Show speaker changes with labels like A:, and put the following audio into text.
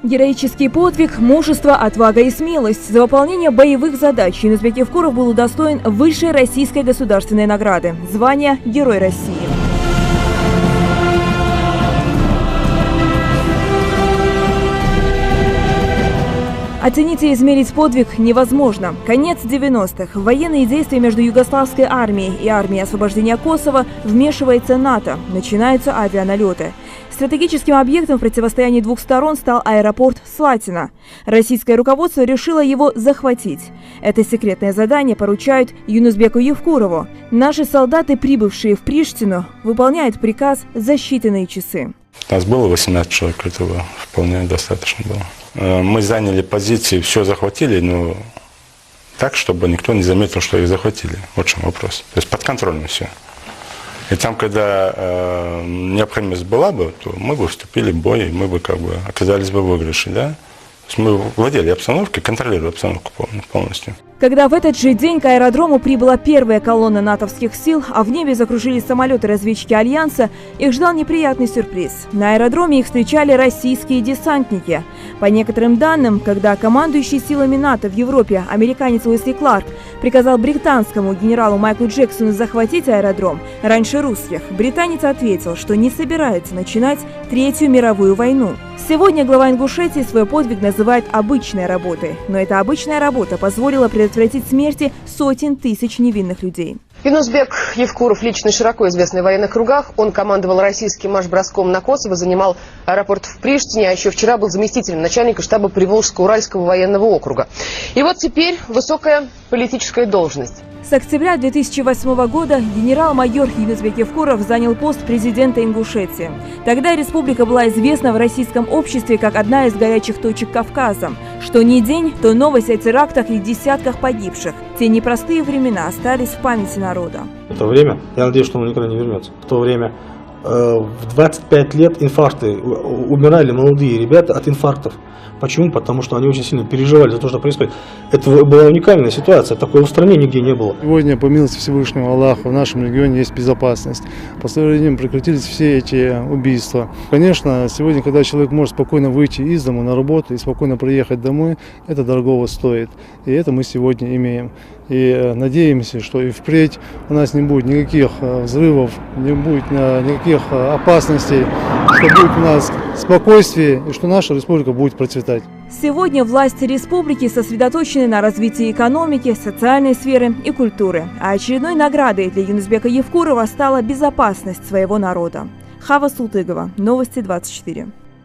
A: Героический подвиг, мужество, отвага и смелость. За выполнение боевых задач Юнусбек Евкуров был удостоен высшей российской государственной награды – звания Герой России. Оценить и измерить подвиг невозможно. Конец 90-х. В военные действия между Югославской армией и армией освобождения Косово вмешивается НАТО. Начинаются авианалеты. Стратегическим объектом в противостоянии двух сторон стал аэропорт Слатина. Российское руководство решило его захватить. Это секретное задание поручают Юнусбеку Евкурову. Наши солдаты, прибывшие в Приштину, выполняют приказ за считанные часы.
B: Нас было 18 человек, этого вполне достаточно было. Мы заняли позиции, все захватили, но так, чтобы никто не заметил, что их захватили. Вот в чем вопрос. То есть под контролем все. И там, когда необходимость была бы, то мы бы вступили в бой, и мы бы оказались бы в выигрыше, да? То есть мы владели обстановкой, контролировали обстановку полностью.
A: Когда в этот же день к аэродрому прибыла первая колонна натовских сил, а в небе закружились самолеты-разведчики Альянса, их ждал неприятный сюрприз. На аэродроме их встречали российские десантники. По некоторым данным, когда командующий силами НАТО в Европе американец Уэсли Кларк приказал британскому генералу Майклу Джексону захватить аэродром раньше русских, британец ответил, что не собирается начинать Третью мировую войну. Сегодня глава Ингушетии свой подвиг называет обычной работой. Но эта обычная работа позволила предотвратить смерти сотен тысяч невинных людей.
C: Юнусбек Евкуров, лично широко известный в военных кругах. Он командовал российским марш-броском на Косово, занимал аэропорт в Приштине, а еще вчера был заместителем начальника штаба Приволжско-Уральского военного округа. И вот теперь высокая политическая должность.
A: С октября 2008 года генерал-майор Юнусбек Евкуров занял пост президента Ингушетии. Тогда республика была известна в российском обществе как одна из горячих точек Кавказа. Что ни день, то новость о терактах и десятках погибших. Те непростые времена остались в памяти народа.
D: В то время, я надеюсь, что он никогда не вернется. В то время в 25 лет инфаркты, умирали молодые ребята от инфарктов. Почему? Потому что они очень сильно переживали за то, что происходит. Это была уникальная ситуация, такой в стране нигде не было.
E: Сегодня, по милости Всевышнего Аллаха, в нашем регионе есть безопасность. Последним прекратились все эти убийства. Конечно, сегодня, когда человек может спокойно выйти из дома на работу и спокойно приехать домой, это дорогого стоит. И это мы сегодня имеем. И надеемся, что и впредь у нас не будет никаких взрывов, не будет никаких опасностей, что будет у нас спокойствие и что наша республика будет процветать.
A: Сегодня власти республики сосредоточены на развитии экономики, социальной сферы и культуры. А очередной наградой для Юнусбека Евкурова стала безопасность своего народа. Хава Султыгова, Новости 24.